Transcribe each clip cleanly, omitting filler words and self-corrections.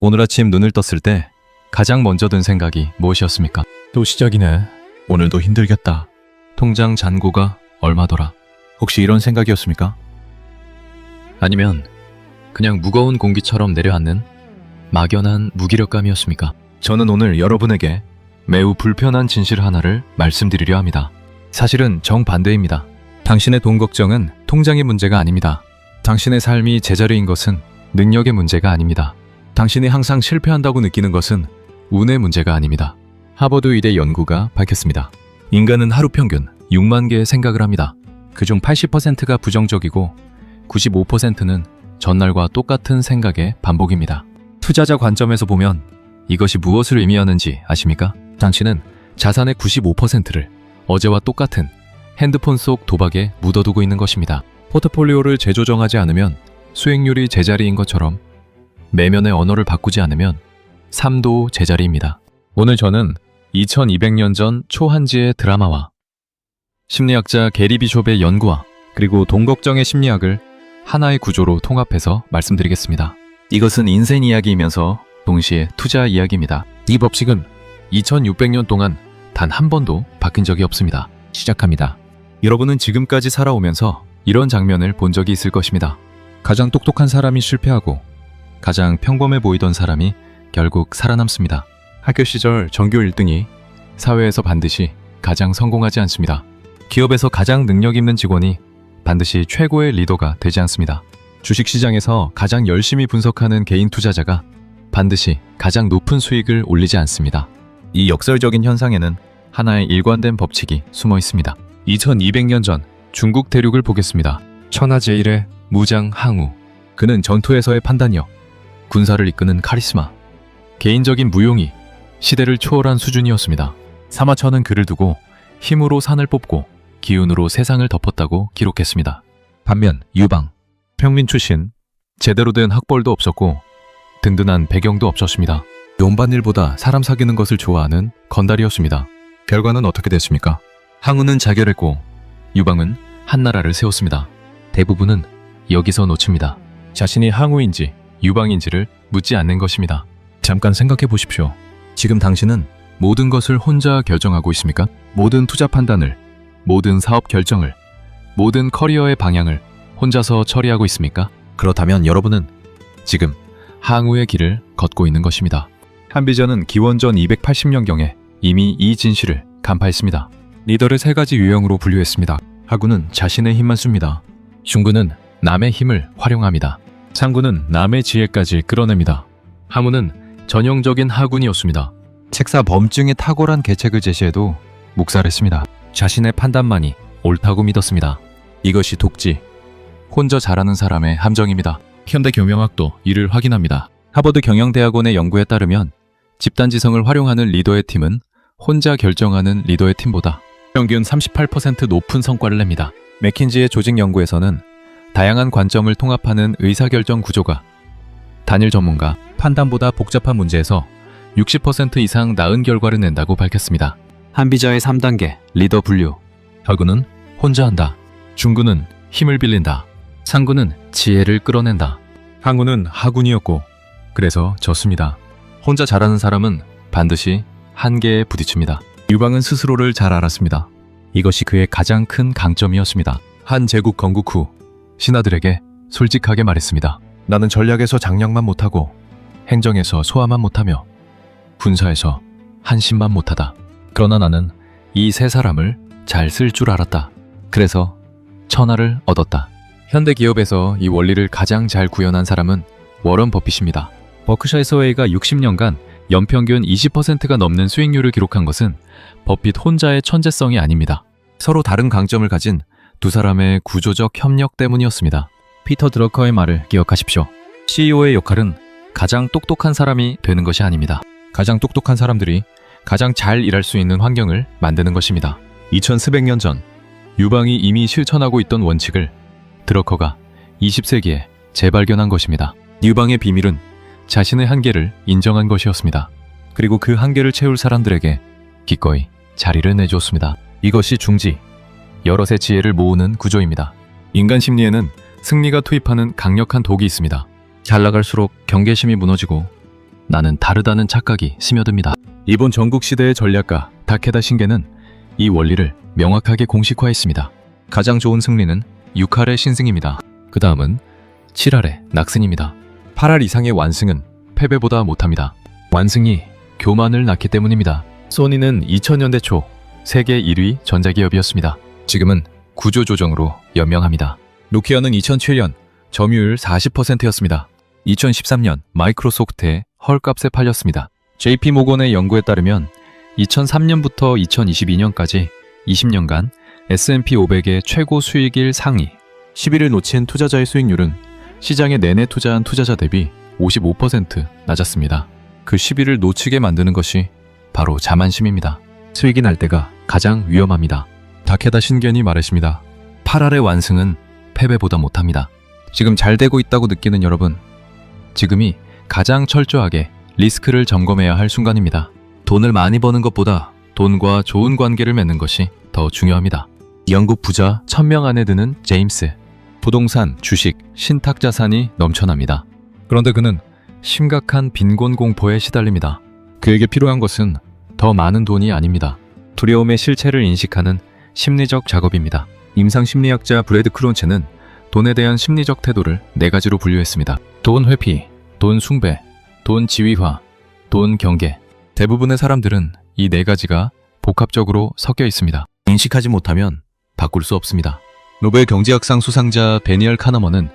오늘 아침 눈을 떴을 때 가장 먼저 든 생각이 무엇이었습니까? 또 시작이네. 오늘도 힘들겠다. 통장 잔고가 얼마더라? 혹시 이런 생각이었습니까? 아니면 그냥 무거운 공기처럼 내려앉는 막연한 무기력감이었습니까? 저는 오늘 여러분에게 매우 불편한 진실 하나를 말씀드리려 합니다. 사실은 정반대입니다. 당신의 돈 걱정은 통장의 문제가 아닙니다. 당신의 삶이 제자리인 것은 능력의 문제가 아닙니다. 당신이 항상 실패한다고 느끼는 것은 운의 문제가 아닙니다. 하버드 의대 연구가 밝혔습니다. 인간은 하루 평균 6만 개의 생각을 합니다. 그중 80%가 부정적이고 95%는 전날과 똑같은 생각의 반복입니다. 투자자 관점에서 보면 이것이 무엇을 의미하는지 아십니까? 당신은 자산의 95%를 어제와 똑같은 핸드폰 속 도박에 묻어두고 있는 것입니다. 포트폴리오를 재조정하지 않으면 수익률이 제자리인 것처럼 매면의 언어를 바꾸지 않으면 삶도 제자리입니다. 오늘 저는 2200년 전 초한지의 드라마와 심리학자 게리 비숍의 연구와 그리고 돈 걱정의 심리학을 하나의 구조로 통합해서 말씀드리겠습니다. 이것은 인생 이야기이면서 동시에 투자 이야기입니다. 이 법칙은 2600년 동안 단 한 번도 바뀐 적이 없습니다. 시작합니다. 여러분은 지금까지 살아오면서 이런 장면을 본 적이 있을 것입니다. 가장 똑똑한 사람이 실패하고 가장 평범해 보이던 사람이 결국 살아남습니다. 학교 시절 전교 1등이 사회에서 반드시 가장 성공하지 않습니다. 기업에서 가장 능력 있는 직원이 반드시 최고의 리더가 되지 않습니다. 주식시장에서 가장 열심히 분석하는 개인 투자자가 반드시 가장 높은 수익을 올리지 않습니다. 이 역설적인 현상에는 하나의 일관된 법칙이 숨어 있습니다. 2200년 전 중국 대륙을 보겠습니다. 천하 제1의 무장 항우. 그는 전투에서의 판단력, 군사를 이끄는 카리스마, 개인적인 무용이 시대를 초월한 수준이었습니다. 사마천은 그를 두고 힘으로 산을 뽑고 기운으로 세상을 덮었다고 기록했습니다. 반면 유방, 평민 출신, 제대로 된 학벌도 없었고 든든한 배경도 없었습니다. 용반일보다 사람 사귀는 것을 좋아하는 건달이었습니다. 결과는 어떻게 됐습니까? 항우는 자결했고 유방은 한나라를 세웠습니다. 대부분은 여기서 놓칩니다. 자신이 항우인지 유방인지를 묻지 않는 것입니다. 잠깐 생각해 보십시오. 지금 당신은 모든 것을 혼자 결정하고 있습니까? 모든 투자 판단을, 모든 사업 결정을, 모든 커리어의 방향을 혼자서 처리하고 있습니까? 그렇다면 여러분은 지금 항우의 길을 걷고 있는 것입니다. 한비전은 기원전 280년경에 이미 이 진실을 간파했습니다. 리더를 세 가지 유형으로 분류했습니다. 하구는 자신의 힘만 씁니다. 중구는 남의 힘을 활용합니다. 상구는 남의 지혜까지 끌어냅니다. 하무는 전형적인 하군이었습니다. 책사 범증의 탁월한 계책을 제시해도 묵살했습니다. 자신의 판단만이 옳다고 믿었습니다. 이것이 독지, 혼자 잘하는 사람의 함정입니다. 현대 경영학도 이를 확인합니다. 하버드 경영대학원의 연구에 따르면 집단지성을 활용하는 리더의 팀은 혼자 결정하는 리더의 팀보다 평균 38% 높은 성과를 냅니다. 맥킨지의 조직 연구에서는 다양한 관점을 통합하는 의사결정 구조가 단일 전문가 판단보다 복잡한 문제에서 60% 이상 나은 결과를 낸다고 밝혔습니다. 한비자의 3단계 리더 분류. 혈구는 혼자 한다. 중구는 힘을 빌린다. 상구는 지혜를 끌어낸다. 항우는 하군이었고 그래서 졌습니다. 혼자 잘하는 사람은 반드시 한계에 부딪힙니다. 유방은 스스로를 잘 알았습니다. 이것이 그의 가장 큰 강점이었습니다. 한 제국 건국 후 신하들에게 솔직하게 말했습니다. 나는 전략에서 장량만 못하고 행정에서 소화만 못하며 군사에서 한심만 못하다. 그러나 나는 이 세 사람을 잘 쓸 줄 알았다. 그래서 천하를 얻었다. 현대 기업에서 이 원리를 가장 잘 구현한 사람은 워런 버핏입니다. 버크셔 해서웨이가 60년간 연평균 20%가 넘는 수익률을 기록한 것은 버핏 혼자의 천재성이 아닙니다. 서로 다른 강점을 가진 두 사람의 구조적 협력 때문이었습니다. 피터 드러커의 말을 기억하십시오. CEO의 역할은 가장 똑똑한 사람이 되는 것이 아닙니다. 가장 똑똑한 사람들이 가장 잘 일할 수 있는 환경을 만드는 것입니다. 2400년 전 유방이 이미 실천하고 있던 원칙을 드러커가 20세기에 재발견한 것입니다. 유방의 비밀은 자신의 한계를 인정한 것이었습니다. 그리고 그 한계를 채울 사람들에게 기꺼이 자리를 내주었습니다. 이것이 중지, 여럿의 지혜를 모으는 구조입니다. 인간 심리에는 승리가 투입하는 강력한 독이 있습니다. 잘 나갈수록 경계심이 무너지고 나는 다르다는 착각이 스며듭니다. 이번 전국시대의 전략가 다케다 신게는 이 원리를 명확하게 공식화했습니다. 가장 좋은 승리는 6할의 신승입니다. 그 다음은 7할의 낙승입니다. 8할 이상의 완승은 패배보다 못합니다. 완승이 교만을 낳기 때문입니다. 소니는 2000년대 초 세계 1위 전자기업이었습니다. 지금은 구조조정으로 연명합니다. 노키아는 2007년 점유율 40%였습니다. 2013년 마이크로소프트에 헐값에 팔렸습니다. JP모건의 연구에 따르면 2003년부터 2022년까지 20년간 S&P 500의 최고 수익일 상위 10위를 놓친 투자자의 수익률은 시장에 내내 투자한 투자자 대비 55% 낮았습니다. 그 10위를 놓치게 만드는 것이 바로 자만심입니다. 수익이 날 때가 가장 위험합니다. 다케다 신겐이 말했습니다. 8할의 완승은 패배보다 못합니다. 지금 잘 되고 있다고 느끼는 여러분, 지금이 가장 철저하게 리스크를 점검해야 할 순간입니다. 돈을 많이 버는 것보다 돈과 좋은 관계를 맺는 것이 더 중요합니다. 영국 부자 1000명 안에 드는 제임스. 부동산, 주식, 신탁 자산이 넘쳐납니다. 그런데 그는 심각한 빈곤 공포에 시달립니다. 그에게 필요한 것은 더 많은 돈이 아닙니다. 두려움의 실체를 인식하는 심리적 작업입니다. 임상심리학자 브래드 크론체는 돈에 대한 심리적 태도를 4가지로 분류했습니다. 돈 회피, 돈 숭배, 돈 지위화, 돈 경계. 대부분의 사람들은 이 4가지가 복합적으로 섞여 있습니다. 인식하지 못하면 바꿀 수 없습니다. 노벨 경제학상 수상자 데니얼 카너먼은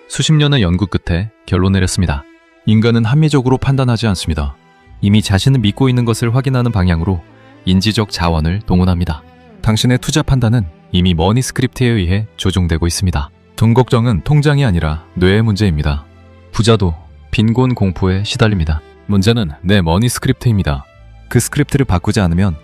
수십 년의 연구 끝에 결론 내렸습니다. 인간은 합리적으로 판단하지 않습니다. 이미 자신을 믿고 있는 것을 확인하는 방향으로 인지적 자원을 동원합니다. 당신의 투자 판단은 이미 머니 스크립트에 의해 조종되고 있습니다. 돈 걱정은 통장이 아니라 뇌의 문제입니다. 부자도 빈곤 공포에 시달립니다. 문제는 내 머니 스크립트입니다. 그 스크립트를 바꾸지 않으면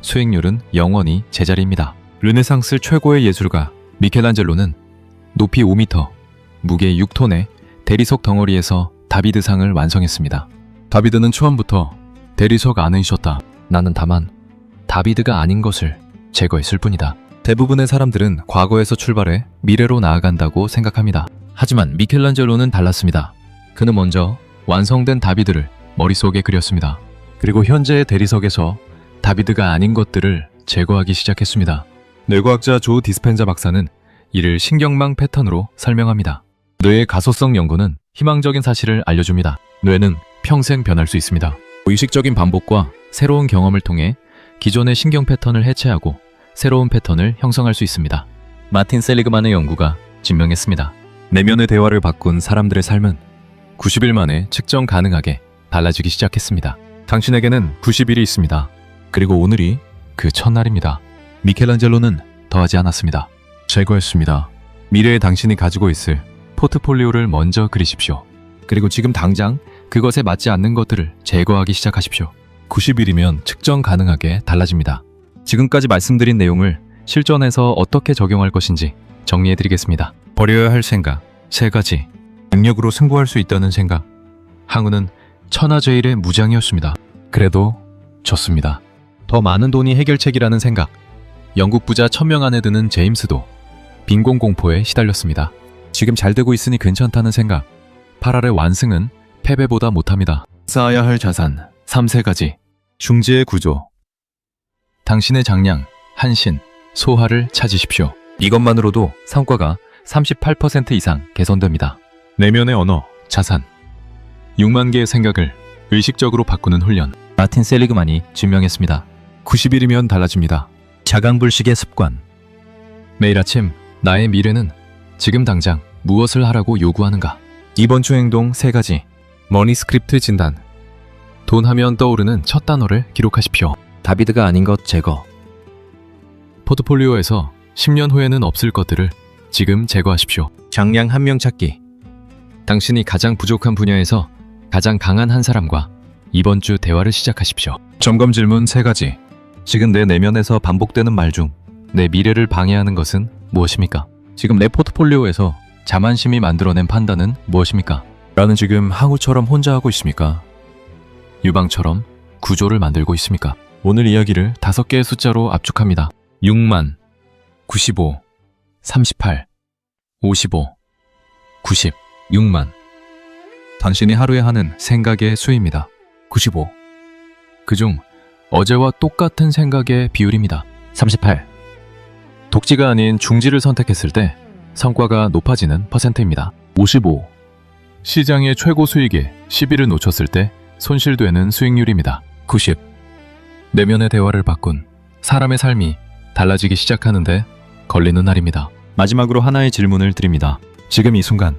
수익률은 영원히 제자리입니다. 르네상스 최고의 예술가 미켈란젤로는 높이 5m, 무게 6톤의 대리석 덩어리에서 다비드상을 완성했습니다. 다비드는 처음부터 대리석 안에 있었다. 나는 다만 다비드가 아닌 것을 제거했을 뿐이다. 대부분의 사람들은 과거에서 출발해 미래로 나아간다고 생각합니다. 하지만 미켈란젤로는 달랐습니다. 그는 먼저 완성된 다비드를 머릿속에 그렸습니다. 그리고 현재의 대리석에서 다비드가 아닌 것들을 제거하기 시작했습니다. 뇌과학자 조 디스펜자 박사는 이를 신경망 패턴으로 설명합니다. 뇌의 가소성 연구는 희망적인 사실을 알려줍니다. 뇌는 평생 변할 수 있습니다. 의식적인 반복과 새로운 경험을 통해 기존의 신경 패턴을 해체하고 새로운 패턴을 형성할 수 있습니다. 마틴 셀리그만의 연구가 증명했습니다. 내면의 대화를 바꾼 사람들의 삶은 90일 만에 측정 가능하게 달라지기 시작했습니다. 당신에게는 90일이 있습니다. 그리고 오늘이 그 첫날입니다. 미켈란젤로는 더하지 않았습니다. 제거했습니다. 미래의 당신이 가지고 있을 포트폴리오를 먼저 그리십시오. 그리고 지금 당장 그것에 맞지 않는 것들을 제거하기 시작하십시오. 90일이면 측정 가능하게 달라집니다. 지금까지 말씀드린 내용을 실전에서 어떻게 적용할 것인지 정리해드리겠습니다. 버려야 할 생각 3가지. 능력으로 승부할 수 있다는 생각. 항우는 천하제일의 무장이었습니다. 그래도 졌습니다. 더 많은 돈이 해결책이라는 생각. 영국 부자 1000명 안에 드는 제임스도 빈곤 공포에 시달렸습니다. 지금 잘 되고 있으니 괜찮다는 생각. 8할의 완승은 패배보다 못합니다. 쌓아야 할 자산 3가지. 중지의 구조. 당신의 장량, 한신, 소화를 찾으십시오. 이것만으로도 성과가 38% 이상 개선됩니다. 내면의 언어, 자산. 6만 개의 생각을 의식적으로 바꾸는 훈련. 마틴 셀리그만이 증명했습니다. 90일이면 달라집니다. 자강불식의 습관. 매일 아침 나의 미래는 지금 당장 무엇을 하라고 요구하는가. 이번 주 행동 3가지. 머니 스크립트 진단. 돈 하면 떠오르는 첫 단어를 기록하십시오. 다비드가 아닌 것 제거. 포트폴리오에서 10년 후에는 없을 것들을 지금 제거하십시오. 장량 1명 찾기. 당신이 가장 부족한 분야에서 가장 강한 한 사람과 이번 주 대화를 시작하십시오. 점검 질문 3가지. 지금 내 내면에서 반복되는 말 중 내 미래를 방해하는 것은 무엇입니까? 지금 내 포트폴리오에서 자만심이 만들어낸 판단은 무엇입니까? 나는 지금 항우처럼 혼자 하고 있습니까? 유방처럼 구조를 만들고 있습니까? 오늘 이야기를 5개의 숫자로 압축합니다. 6만, 95, 38, 55, 90, 6만. 당신이 하루에 하는 생각의 수입니다. 95. 그중 어제와 똑같은 생각의 비율입니다. 38. 독지가 아닌 중지를 선택했을 때 성과가 높아지는 퍼센트입니다. 55. 시장의 최고 수익에 시비를 놓쳤을 때 손실되는 수익률입니다. 90. 내면의 대화를 바꾼 사람의 삶이 달라지기 시작하는데 걸리는 날입니다. 마지막으로 하나의 질문을 드립니다. 지금 이 순간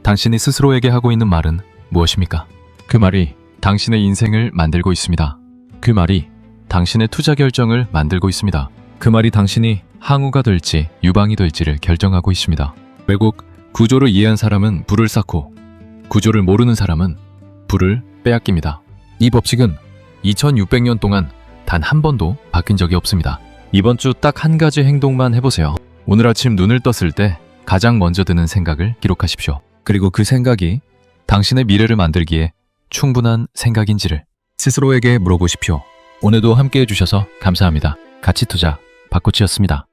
당신이 스스로에게 하고 있는 말은 무엇입니까? 그 말이 당신의 인생을 만들고 있습니다. 그 말이 당신의 투자 결정을 만들고 있습니다. 그 말이 당신이 항우가 될지 유방이 될지를 결정하고 있습니다. 외국 구조를 이해한 사람은 불을 쌓고 구조를 모르는 사람은 불을 빼앗깁니다. 이 법칙은 2600년 동안 단 한 번도 바뀐 적이 없습니다. 이번 주 딱 한 가지 행동만 해보세요. 오늘 아침 눈을 떴을 때 가장 먼저 드는 생각을 기록하십시오. 그리고 그 생각이 당신의 미래를 만들기에 충분한 생각인지를 스스로에게 물어보십시오. 오늘도 함께 해주셔서 감사합니다. 가치투자 박코치였습니다.